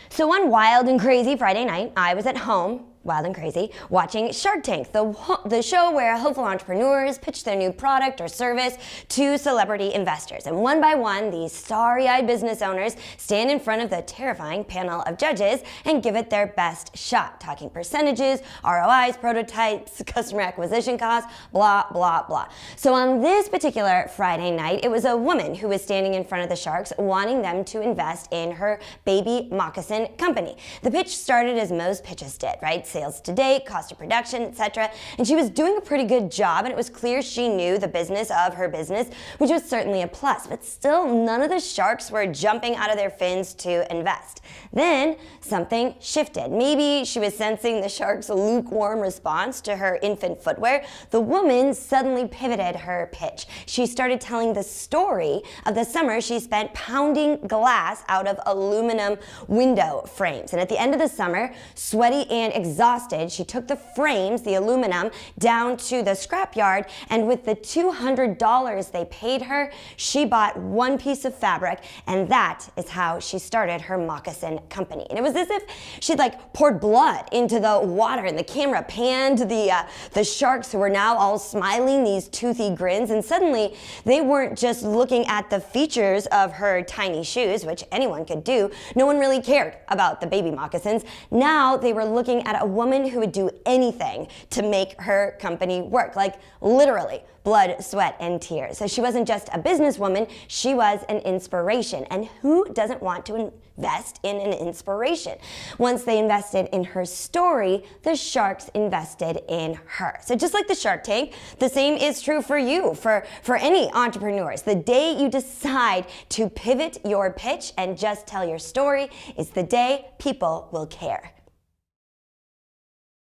So one wild and crazy Friday night, I was at home, wild and crazy, watching Shark Tank, the show where hopeful entrepreneurs pitch their new product or service to celebrity investors. And one by one, these starry-eyed business owners stand in front of the terrifying panel of judges and give it their best shot, talking percentages, ROIs, prototypes, customer acquisition costs, blah, blah, blah. So on this particular Friday night, it was a woman who was standing in front of the sharks wanting them to invest in her baby moccasin company. The pitch started as most pitches did, right? Sales to date, cost of production, etc. And she was doing a pretty good job, and it was clear she knew the business of her business, which was certainly a plus. But still, none of the sharks were jumping out of their fins to invest. Then something shifted. Maybe she was sensing the sharks' lukewarm response to her infant footwear. The woman suddenly pivoted her pitch. She started telling the story of the summer she spent pounding glass out of aluminum window frames. And at the end of the summer, sweaty and exhausted, she took the frames, the aluminum, down to the scrapyard, and with the $200 they paid her, she bought one piece of fabric, and that is how she started her moccasin company. And it was as if she'd poured blood into the water, and the camera panned the sharks, who were now all smiling, these toothy grins, and suddenly they weren't just looking at the features of her tiny shoes, which anyone could do. No one really cared about the baby moccasins. Now they were looking at a woman who would do anything to make her company work, like literally blood, sweat, and tears. So she wasn't just a businesswoman, she was an inspiration. And who doesn't want to invest in an inspiration? Once they invested in her story, the sharks invested in her. So just like the Shark Tank, the same is true for you, for any entrepreneurs. The day you decide to pivot your pitch and just tell your story is the day people will care.